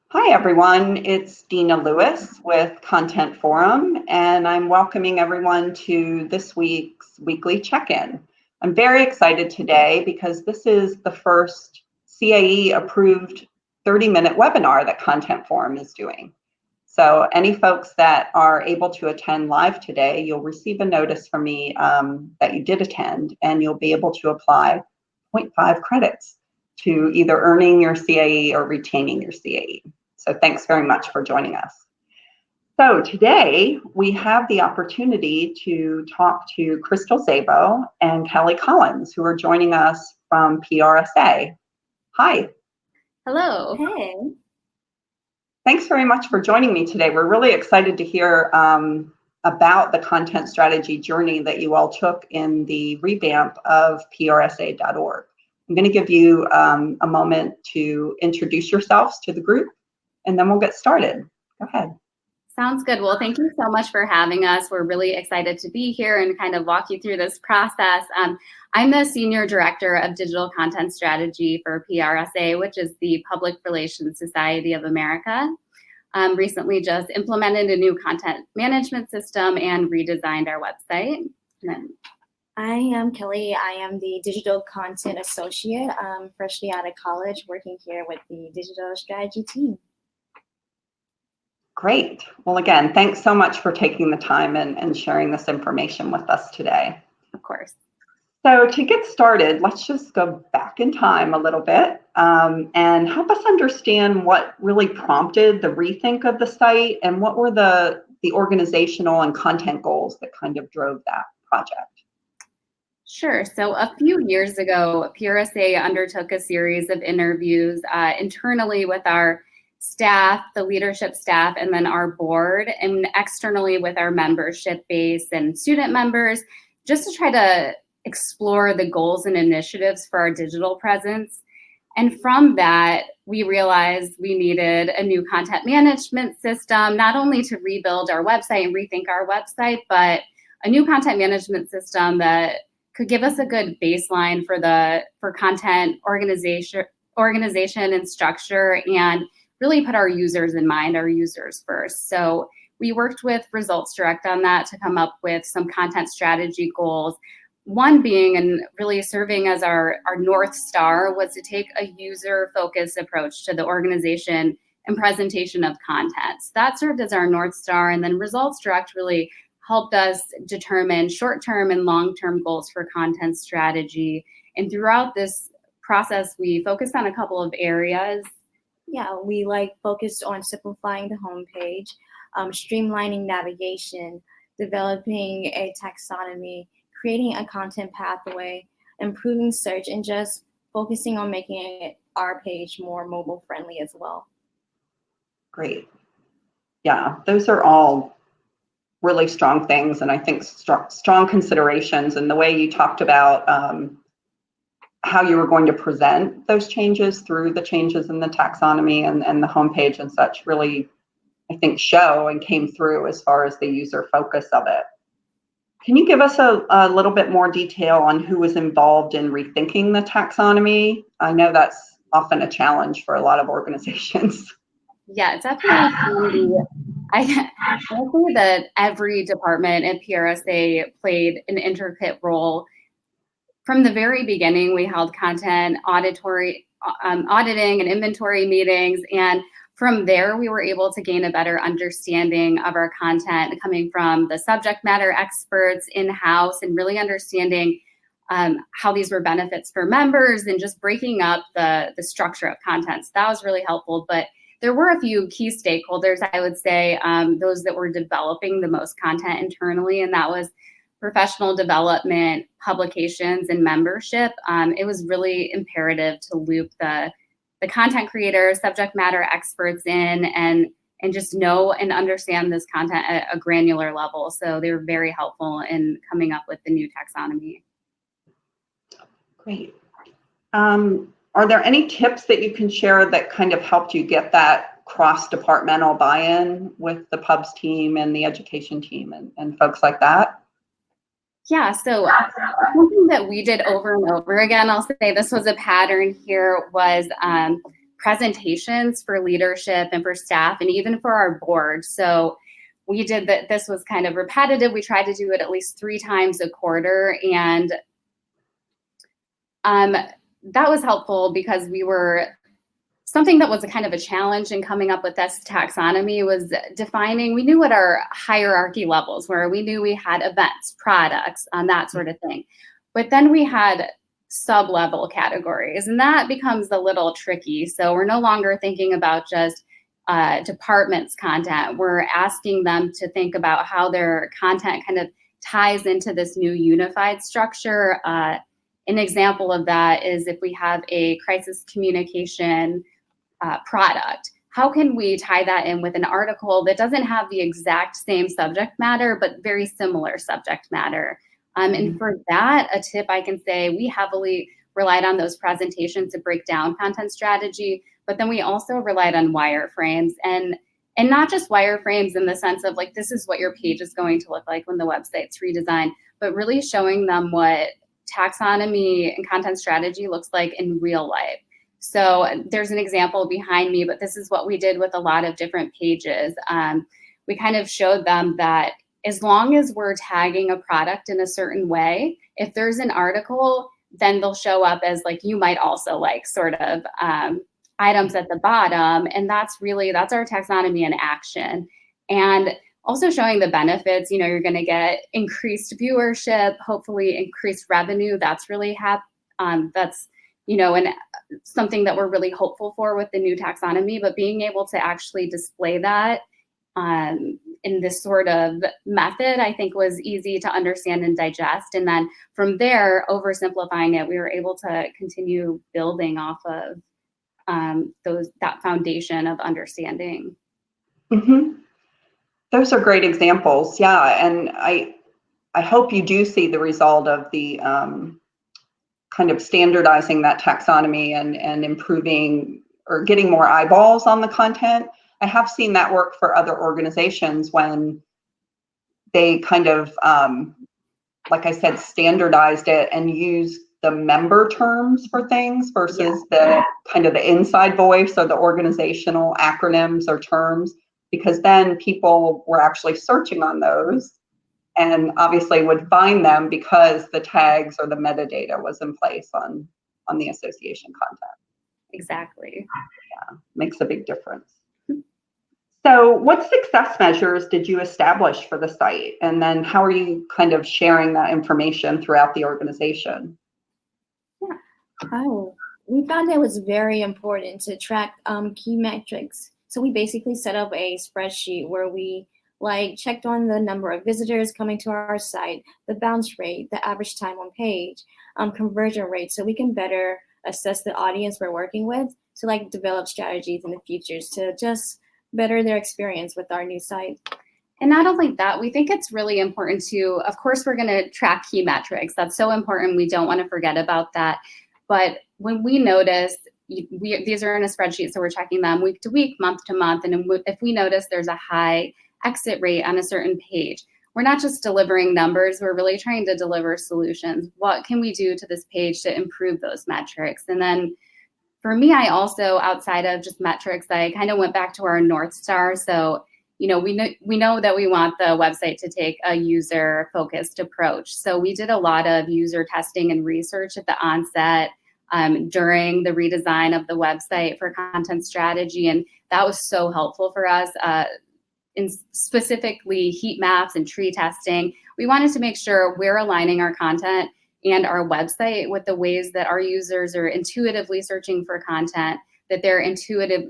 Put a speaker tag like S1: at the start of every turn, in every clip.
S1: Hi, everyone. It's Dina Lewis with Content Forum, and I'm welcoming everyone to this week's weekly check-in. I'm very excited today because this is the first CAE-approved 30-minute webinar that Content Forum is doing. So any folks that are able to attend live today, you'll receive a notice from me that you did attend, and you'll be able to apply 0.5 credits to either earning your CAE or retaining your CAE. So thanks very much for joining us. So today we have the opportunity to talk to Crystal Szabo and Kelly Collins, who are joining us from PRSA. Hi.
S2: Hello.
S3: Hey.
S1: Thanks very much for joining me today. We're really excited to hear about the content strategy journey that you all took in the revamp of prsa.org. I'm going to give you a moment to introduce yourselves to the group, and then we'll get started. Go ahead.
S2: Sounds good. Well, thank you so much for having us. We're really excited to be here and kind of walk you through this process. I'm the Senior Director of Digital Content Strategy for PRSA, which is the Public Relations Society of America. Recently just implemented a new content management system and redesigned our website.
S3: I am Kelly. I am the Digital Content Associate. I'm freshly out of college working here with the Digital Strategy team.
S1: Great. Well, again, thanks so much for taking the time and sharing this information with us today.
S2: Of course.
S1: So to get started, let's just go back in time a little bit and help us understand what really prompted the rethink of the site and what were the organizational and content goals that kind of drove that project.
S2: Sure. So a few years ago, PRSA undertook a series of interviews internally with our staff, the leadership staff, and then our board, and externally with our membership base and student members, just to try to explore the goals and initiatives for our digital presence. And from that, we realized we needed a new content management system, not only to rebuild our website and rethink our website, but a new content management system that could give us a good baseline for content organization and structure, and really put our users in mind, our users first. So we worked with Results Direct on that to come up with some content strategy goals. One being, and really serving as our North Star, was to take a user-focused approach to the organization and presentation of content. So that served as our North Star, and then Results Direct really helped us determine short-term and long-term goals for content strategy. And throughout this process, we focused on a couple of areas.
S3: Yeah, we focused on simplifying the homepage, streamlining navigation, developing a taxonomy, creating a content pathway, improving search, and just focusing on making our page more mobile friendly as well.
S1: Great. Yeah, those are all really strong things, and I think strong considerations. And the way you talked about how you were going to present those changes through the changes in the taxonomy and the homepage and such really, I think, show and came through as far as the user focus of it. Can you give us a little bit more detail on who was involved in rethinking the taxonomy? I know that's often a challenge for a lot of organizations.
S2: Yeah, it's definitely. I say that every department at PRSA played an intricate role. From the very beginning, we held content auditing and inventory meetings, and from there, we were able to gain a better understanding of our content coming from the subject matter experts in-house, and really understanding how these were benefits for members and just breaking up the structure of content. So that was really helpful. But there were a few key stakeholders, I would say, those that were developing the most content internally, and that was professional development, publications, and membership. It was really imperative to loop the content creators, subject matter experts in, and just know and understand this content at a granular level. So they were very helpful in coming up with the new taxonomy.
S1: Great. Are there any tips that you can share that kind of helped you get that cross-departmental buy-in with the pubs team and the education team and folks like that?
S2: Yeah, so something that we did over and over again, I'll say this was a pattern here, was presentations for leadership and for staff and even for our board. So we did that. This was kind of repetitive. We tried to do it at least 3 times a quarter. And that was helpful because something that was a kind of a challenge in coming up with this taxonomy was defining, we knew what our hierarchy levels were. We knew we had events, products, that sort of thing. But then we had sub-level categories, and that becomes a little tricky. So we're no longer thinking about just departments' content. We're asking them to think about how their content kind of ties into this new unified structure. An example of that is if we have a crisis communication product, how can we tie that in with an article that doesn't have the exact same subject matter, but very similar subject matter? And for that, a tip I can say, we heavily relied on those presentations to break down content strategy, but then we also relied on wireframes, and not just wireframes in the sense of like, this is what your page is going to look like when the website's redesigned, but really showing them what taxonomy and content strategy looks like in real life. So there's an example behind me, but this is what we did with a lot of different pages. We kind of showed them that as long as we're tagging a product in a certain way, if there's an article, then they'll show up as like, you might also like sort of items at the bottom. And that's our taxonomy in action. And also showing the benefits, you're going to get increased viewership, hopefully increased revenue. That's really that's, and something that we're really hopeful for with the new taxonomy, but being able to actually display that in this sort of method, I think was easy to understand and digest. And then from there, oversimplifying it, we were able to continue building off of that foundation of understanding.
S1: Mm-hmm. Those are great examples. Yeah. And I hope you do see the result of the kind of standardizing that taxonomy and improving or getting more eyeballs on the content. I have seen that work for other organizations when they kind of, like I said, standardized it and used the member terms for things versus the kind of the inside voice or the organizational acronyms or terms, because then people were actually searching on those and obviously would find them because the tags or the metadata was in place on the association content.
S2: Exactly.
S1: Yeah, makes a big difference. So what success measures did you establish for the site? And then how are you kind of sharing that information throughout the organization?
S3: Yeah. We found it was very important to track key metrics. So we basically set up a spreadsheet where we checked on the number of visitors coming to our site, the bounce rate, the average time on page, conversion rate, so we can better assess the audience we're working with to develop strategies in the future to just better their experience with our new site.
S2: And not only that, we think it's really important to, of course, we're going to track key metrics. That's so important. We don't want to forget about that. But when we notice, these are in a spreadsheet, so we're checking them week to week, month to month. And if we notice there's a high exit rate on a certain page, we're not just delivering numbers, we're really trying to deliver solutions. What can we do to this page to improve those metrics? And then for me, I also, outside of just metrics, I kind of went back to our North Star. So, we know that we want the website to take a user-focused approach. So we did a lot of user testing and research at the onset during the redesign of the website for content strategy. And that was so helpful for us. In specifically heat maps and tree testing, we wanted to make sure we're aligning our content and our website with the ways that our users are intuitively searching for content, that they're intuitive,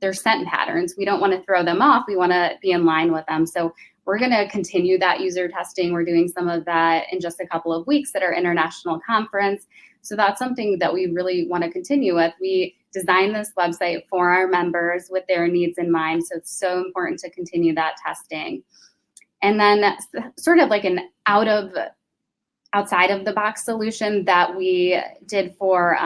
S2: their scent patterns. We don't want to throw them off. We want to be in line with them. So we're going to continue that user testing. We're doing some of that in just a couple of weeks at our international conference. So that's something that we really want to continue with. We designed this website for our members with their needs in mind. So it's so important to continue that testing. And then sort of like an outside of the box solution that we did for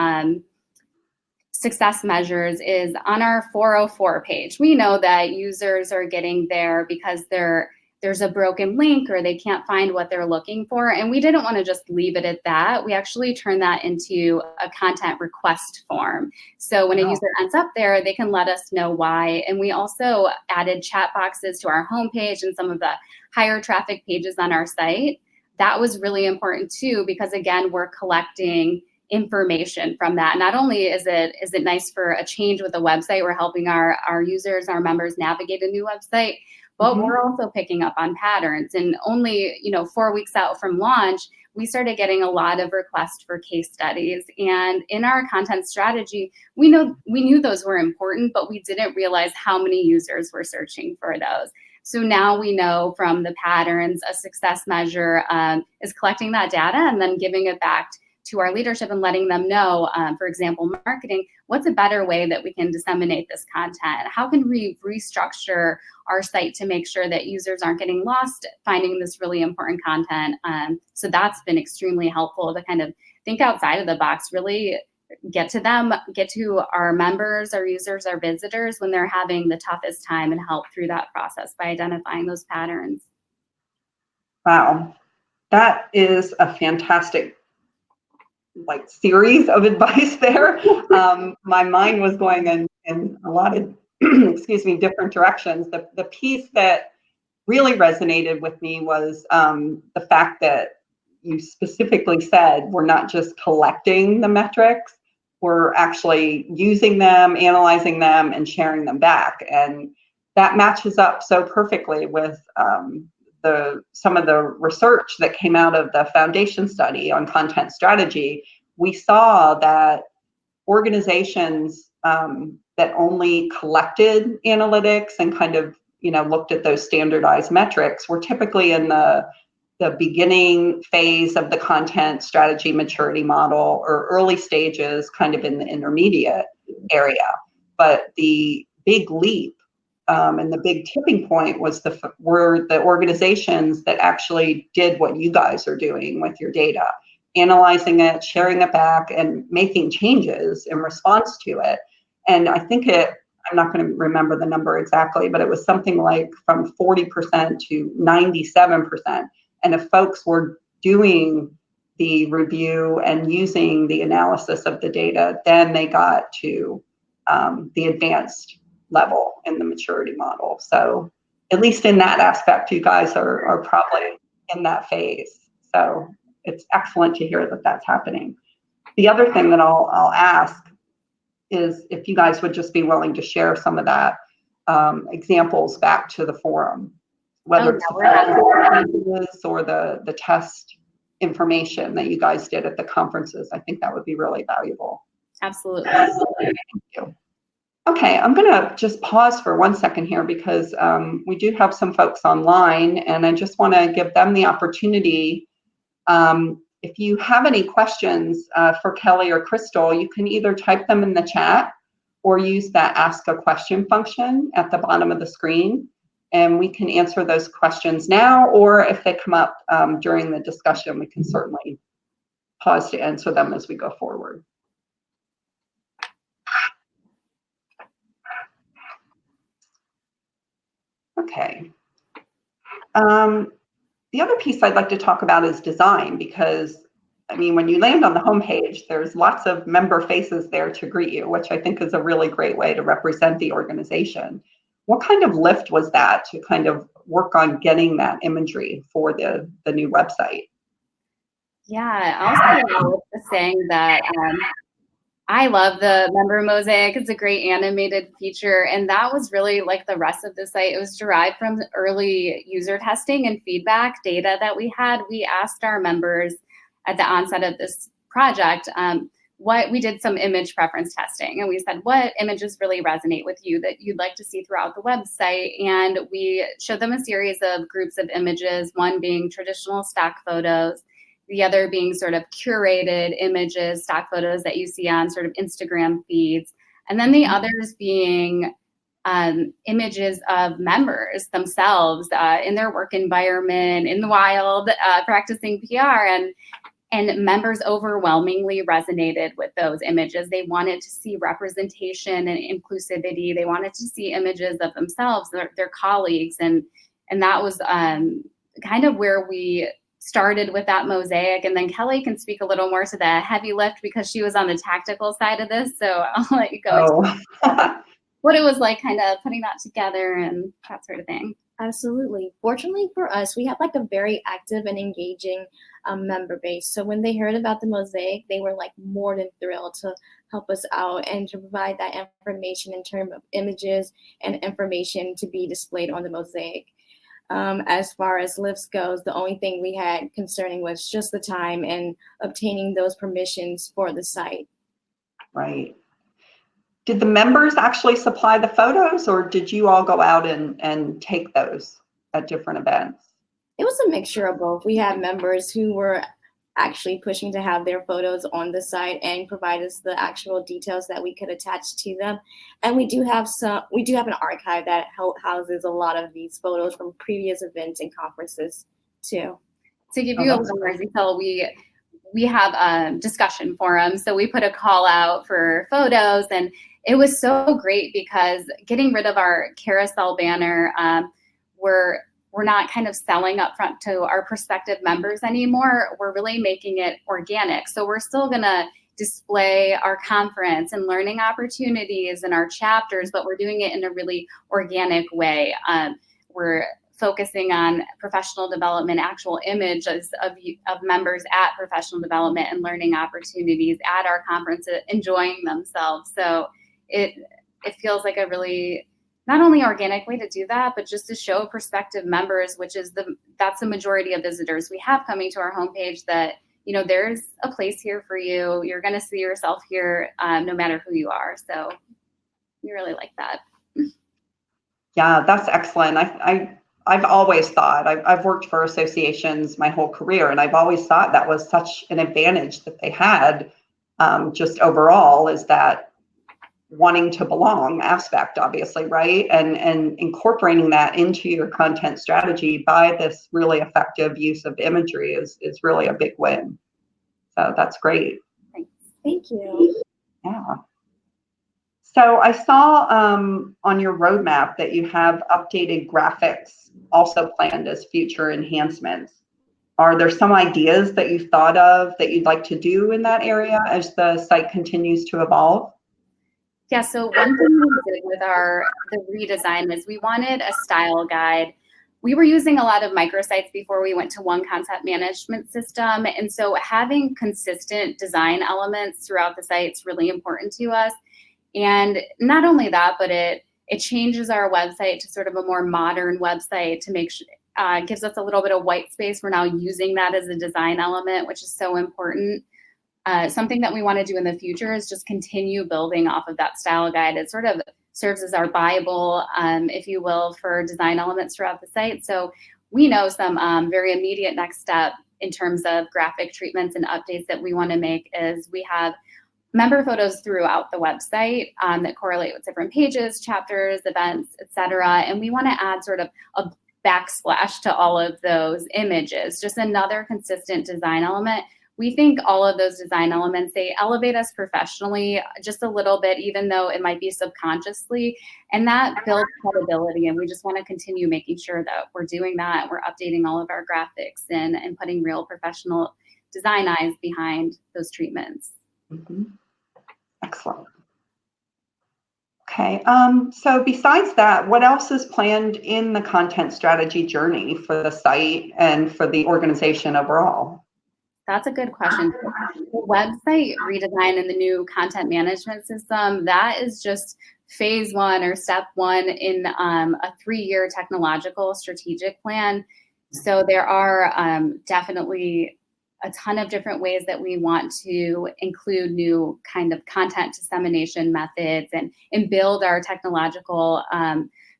S2: success measures is on our 404 page. We know that users are getting there because they're there's a broken link or they can't find what they're looking for. And we didn't want to just leave it at that. We actually turned that into a content request form. So when a user ends up there, they can let us know why. And we also added chat boxes to our homepage and some of the higher traffic pages on our site. That was really important too, because again, we're collecting information from that. Not only is it nice for a change with the website, we're helping our users, our members navigate a new website, but we're also picking up on patterns. And only 4 weeks out from launch, we started getting a lot of requests for case studies. And in our content strategy, we knew those were important, but we didn't realize how many users were searching for those. So now we know from the patterns, a success measure is collecting that data and then giving it back to our leadership and letting them know, for example, marketing, what's a better way that we can disseminate this content? How can we restructure our site to make sure that users aren't getting lost finding this really important content? So that's been extremely helpful to kind of think outside of the box, really get to our members, our users, our visitors when they're having the toughest time, and help through that process by identifying those patterns.
S1: Wow, that is a fantastic series of advice there. My mind was going in a lot of different directions. The piece that really resonated with me was the fact that you specifically said we're not just collecting the metrics, we're actually using them, analyzing them, and sharing them back. And that matches up so perfectly with some of the research that came out of the Foundation study on content strategy. We saw that organizations that only collected analytics and kind of looked at those standardized metrics were typically in the beginning phase of the content strategy maturity model, or early stages kind of in the intermediate area. But the big leap and the big tipping point were the organizations that actually did what you guys are doing with your data, analyzing it, sharing it back, and making changes in response to it. And I think I'm not going to remember the number exactly, but it was something like from 40% to 97%. And if folks were doing the review and using the analysis of the data, then they got to the advanced level in the maturity model. So at least in that aspect, you guys are probably in that phase. So it's excellent to hear that that's happening. The other thing that I'll ask is if you guys would just be willing to share some of that examples back to the forum, whether it's or the test information that you guys did at the conferences. I think that would be really valuable.
S2: Absolutely.
S1: Thank you. Okay, I'm going to just pause for 1 second here because we do have some folks online, and I just want to give them the opportunity. If you have any questions for Kelly or Crystal, you can either type them in the chat or use that Ask a Question function at the bottom of the screen, and we can answer those questions now, or if they come up during the discussion, we can certainly pause to answer them as we go forward. Okay. The other piece I'd like to talk about is design, because I mean, when you land on the homepage, there's lots of member faces there to greet you, which I think is a really great way to represent the organization. What kind of lift was that to kind of work on getting that imagery for the new website?
S2: Yeah, I'll start out with saying that I love the member mosaic. It's a great animated feature. And that was really like the rest of the site. It was derived from early user testing and feedback data that we had. We asked our members at the onset of this project, we did some image preference testing. And we said, what images really resonate with you that you'd like to see throughout the website? And we showed them a series of groups of images, one being traditional stock photos, the other being sort of curated images, stock photos that you see on sort of Instagram feeds. And then the others being images of members themselves in their work environment, in the wild, practicing PR. And members overwhelmingly resonated with those images. They wanted to see representation and inclusivity. They wanted to see images of themselves, their colleagues, and And that was kind of where we started with that mosaic. And then Kelly can speak a little more to the heavy lift because she was on the tactical side of this. So I'll let you go into what it was like kind of putting that together and that sort of thing.
S3: Absolutely. Fortunately for us, we have like a very active and engaging member base. So when they heard about the mosaic, they were like more than thrilled to help us out and to provide that information in terms of images and information to be displayed on the mosaic. As far as lifts goes, the only thing we had concerning was just the time and obtaining those permissions for the site.
S1: Right. Did the members actually supply the photos, or did you all go out and take those at different events?
S3: It was a mixture of both. We had members who were actually pushing to have their photos on the site and provide us the actual details that we could attach to them. And we do have an archive that houses a lot of these photos from previous events and conferences too.
S2: To give you a little more detail, we have discussion forums. So we put a call out for photos, and it was so great because getting rid of our carousel banner, we're not kind of selling up front to our prospective members anymore. We're really making it organic. So we're still gonna display our conference and learning opportunities and our chapters, but we're doing it in a really organic way. We're focusing on professional development, actual images of members at professional development and learning opportunities at our conference, enjoying themselves. So it feels like a really not only organic way to do that, but just to show prospective members, which is that's the majority of visitors we have coming to our homepage, that there's a place here for you. You're going to see yourself here no matter who you are. So we really like that.
S1: Yeah, that's excellent. I've always thought, I've worked for associations my whole career, and I've always thought that was such an advantage that they had just overall, is that wanting to belong aspect, obviously, right? And incorporating that into your content strategy by this really effective use of imagery is really a big win. So that's great.
S3: Thank you.
S1: Yeah. So I saw on your roadmap that you have updated graphics also planned as future enhancements. Are there some ideas that you've thought of that you'd like to do in that area as the site continues to evolve?
S2: Yeah, so one thing we did with the redesign is we wanted a style guide. We were using a lot of microsites before we went to one content management system. And so having consistent design elements throughout the site is really important to us. And not only that, but it changes our website to sort of a more modern website to make sure gives us a little bit of white space. We're now using that as a design element, which is so important. Something that we want to do in the future is just continue building off of that style guide. It sort of serves as our Bible, if you will, for design elements throughout the site. So we know some very immediate next step in terms of graphic treatments and updates that we want to make is we have member photos throughout the website that correlate with different pages, chapters, events, etc. And we want to add sort of a backsplash to all of those images, just another consistent design element. We think all of those design elements, they elevate us professionally just a little bit, even though it might be subconsciously, and that builds credibility. And we just want to continue making sure that we're doing that. We're updating all of our graphics and putting real professional design eyes behind those treatments.
S1: Mm-hmm. Excellent. Okay, so besides that, what else is planned in the content strategy journey for the site and for the organization overall?
S2: That's a good question. The website redesign and the new content management system, that is just phase one or step one in a 3-year technological strategic plan. So there are definitely a ton of different ways that we want to include new kind of content dissemination methods and build our technological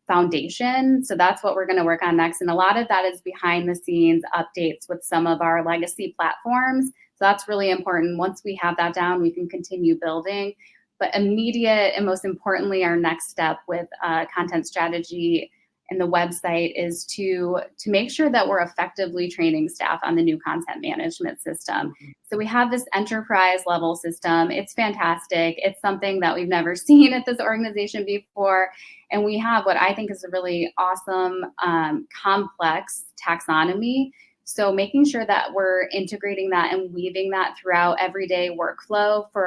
S2: foundation. So that's what we're going to work on next. And a lot of that is behind the scenes updates with some of our legacy platforms. So that's really important. Once we have that down, we can continue building. But immediate and most importantly, our next step with content strategy and the website is to make sure that we're effectively training staff on the new content management system. So we have this enterprise level system. It's fantastic. It's something that we've never seen at this organization before. And we have what I think is a really awesome, complex taxonomy. So making sure that we're integrating that and weaving that throughout everyday workflow for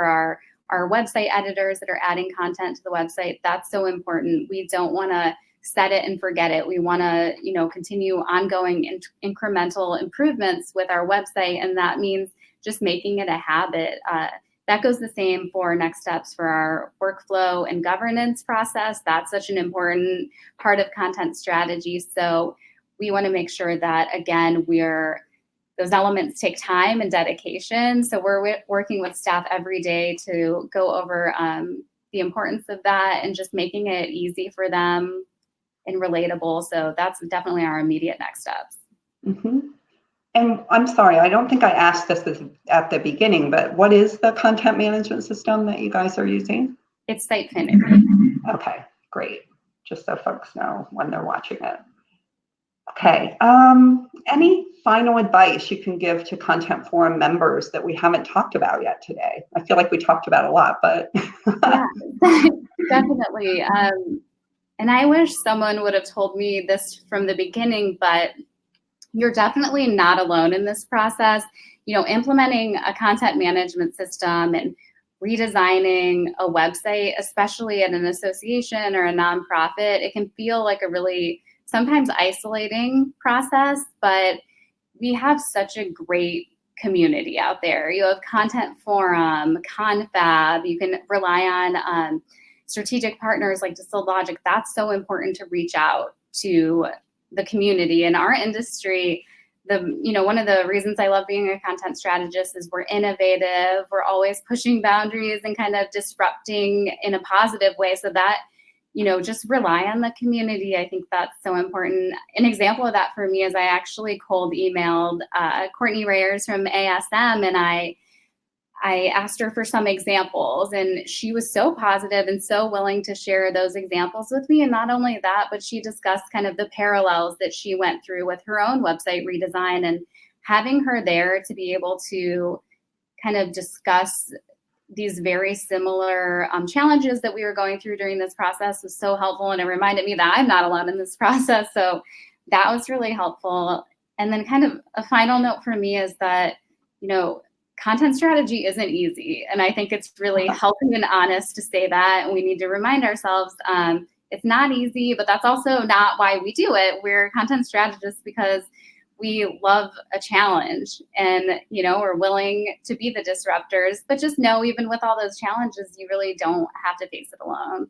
S2: our website editors that are adding content to the website, that's so important. We don't want to set it and forget it. We want to, continue ongoing incremental improvements with our website, and that means just making it a habit. That goes the same for next steps for our workflow and governance process. That's such an important part of content strategy. So we want to make sure that, again, those elements take time and dedication. So we're working with staff every day to go over the importance of that and just making it easy for them and relatable. So that's definitely our immediate next steps.
S1: Mm-hmm. And I'm sorry, I don't think I asked this at the beginning, but what is the content management system that you guys are using?
S2: It's Sitefinity.
S1: Okay, great. Just so folks know when they're watching it. Okay, any final advice you can give to Content Forum members that we haven't talked about yet today? I feel like we talked about a lot, but.
S2: Yeah, definitely. And I wish someone would have told me this from the beginning, but you're definitely not alone in this process. Implementing a content management system and redesigning a website, especially at an association or a nonprofit, it can feel like a really sometimes isolating process, but we have such a great community out there. You have Content Forum, Confab, you can rely on strategic partners like Distilled Logic. That's so important to reach out to the community. In our industry, one of the reasons I love being a content strategist is we're innovative. We're always pushing boundaries and kind of disrupting in a positive way. So that, just rely on the community. I think that's so important. An example of that for me is I actually cold emailed Courtney Reyers from ASM, and I asked her for some examples, and she was so positive and so willing to share those examples with me. And not only that, but she discussed kind of the parallels that she went through with her own website redesign, and having her there to be able to kind of discuss these very similar challenges that we were going through during this process was so helpful. And it reminded me that I'm not alone in this process. So that was really helpful. And then kind of a final note for me is that, content strategy isn't easy. And I think it's really healthy and honest to say that. And we need to remind ourselves it's not easy, but that's also not why we do it. We're content strategists because we love a challenge, and, we're willing to be the disruptors, but just know, even with all those challenges, you really don't have to face it alone.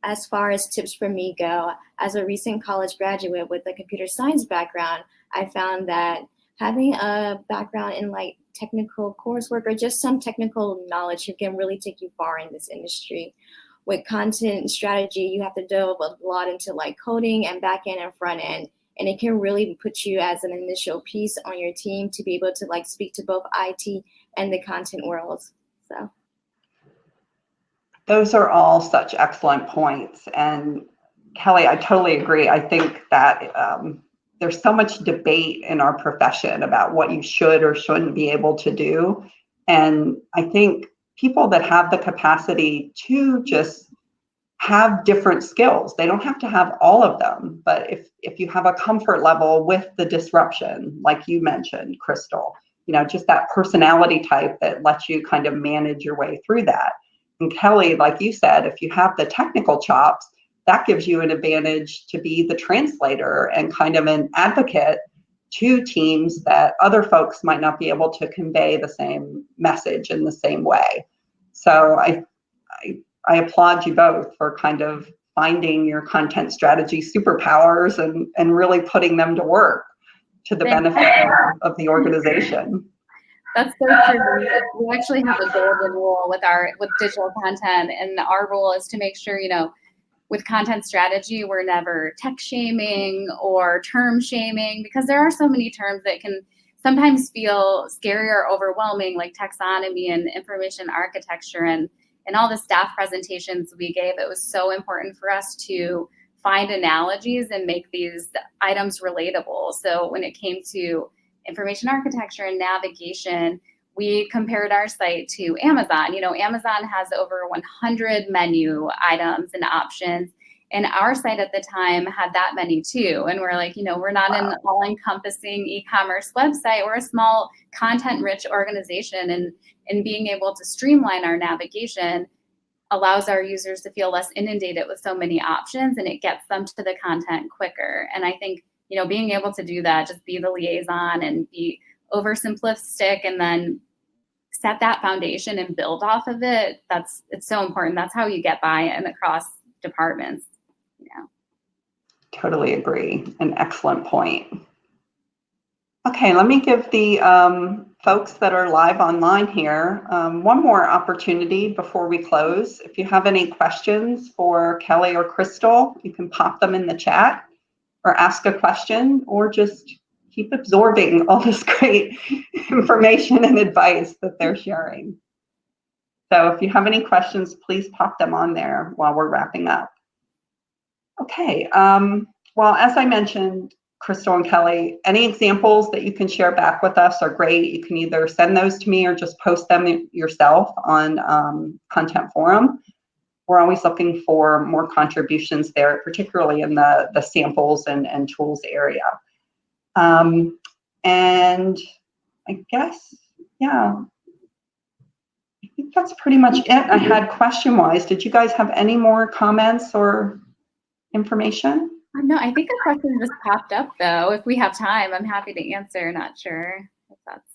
S3: As far as tips for me go, as a recent college graduate with a computer science background, I found that having a background in like technical coursework or just some technical knowledge can really take you far in this industry. With content strategy, you have to delve a lot into like coding and back end and front end. And it can really put you as an initial piece on your team to be able to like speak to both IT and the content worlds. So
S1: those are all such excellent points. And Kelly, I totally agree. I think that there's so much debate in our profession about what you should or shouldn't be able to do. And I think people that have the capacity to just have different skills, they don't have to have all of them, but if you have a comfort level with the disruption, like you mentioned, Crystal, just that personality type that lets you kind of manage your way through that. And Kelly, like you said, if you have the technical chops, that gives you an advantage to be the translator and kind of an advocate to teams that other folks might not be able to convey the same message in the same way. So I applaud you both for kind of finding your content strategy superpowers and really putting them to work to the benefit of the organization.
S2: That's so true. We actually have a golden rule with digital content, and our rule is to make sure, with content strategy, we're never tech shaming or term shaming, because there are so many terms that can sometimes feel scary or overwhelming, like taxonomy and information architecture and all the staff presentations we gave. It was so important for us to find analogies and make these items relatable. So when it came to information architecture and navigation, we compared our site to Amazon. Amazon has over 100 menu items and options. And our site at the time had that many too. And we're like, we're not an all-encompassing e-commerce website. We're a small content-rich organization. And being able to streamline our navigation allows our users to feel less inundated with so many options, and it gets them to the content quicker. And I think, being able to do that, just be the liaison and be oversimplistic and then set that foundation and build off of it, it's so important. That's how you get buy-in across departments.
S1: Totally agree. An excellent point. Okay, let me give the folks that are live online here one more opportunity before we close. If you have any questions for Kelly or Crystal, you can pop them in the chat or ask a question, or just keep absorbing all this great information and advice that they're sharing. So if you have any questions, please pop them on there while we're wrapping up. Okay, well, as I mentioned, Crystal and Kelly, any examples that you can share back with us are great. You can either send those to me or just post them yourself on Content Forum. We're always looking for more contributions there, particularly in the samples and tools area. And I guess, yeah, I think that's pretty much it I had question-wise. Did you guys have any more comments or information?
S2: No, I think a question just popped up though. If we have time, I'm happy to answer. Not sure if that's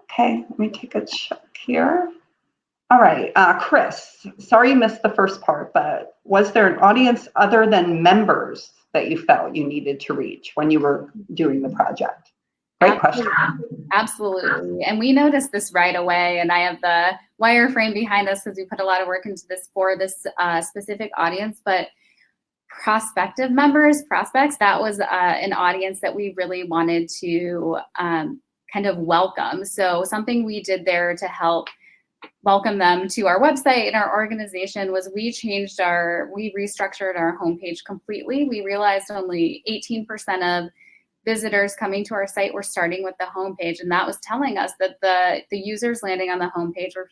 S1: okay. Let me take a check here. All right, Chris, sorry you missed the first part, but was there an audience other than members that you felt you needed to reach when you were doing the project? Great question.
S2: Absolutely. And we noticed this right away. And I have the wireframe behind us because we put a lot of work into this for this specific audience. But prospective prospects, that was an audience that we really wanted to kind of welcome. So something we did there to help welcome them to our website and our organization was we restructured our homepage completely. We realized only 18% of visitors coming to our site were starting with the homepage, and that was telling us that the users landing on the homepage were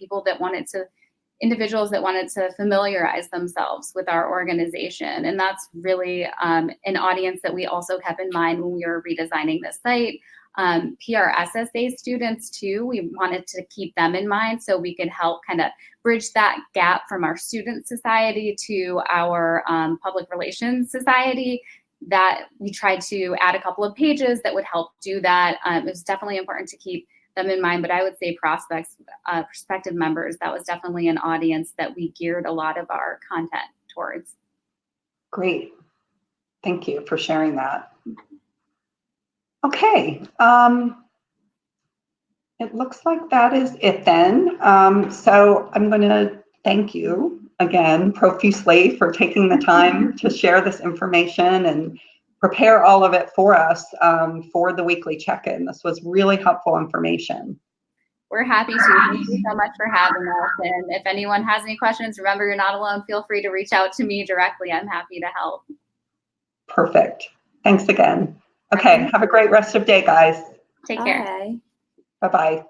S2: individuals that wanted to familiarize themselves with our organization. And that's really an audience that we also kept in mind when we were redesigning the site. PRSSA students too, we wanted to keep them in mind so we could help kind of bridge that gap from our student society to our public relations society. That we tried to add a couple of pages that would help do that. It was definitely important to keep them in mind, but I would say prospective members, that was definitely an audience that we geared a lot of our content towards.
S1: Great. Thank you for sharing that. Okay. It looks like that is it then. So I'm going to thank you again profusely for taking the time to share this information and prepare all of it for us for the weekly check-in. This was really helpful information.
S2: We're happy to. Thank you so much for having us. And if anyone has any questions, remember you're not alone. Feel free to reach out to me directly. I'm happy to help.
S1: Perfect. Thanks again. Okay, have a great rest of day, guys.
S2: Take care.
S3: Bye.
S1: Bye-bye.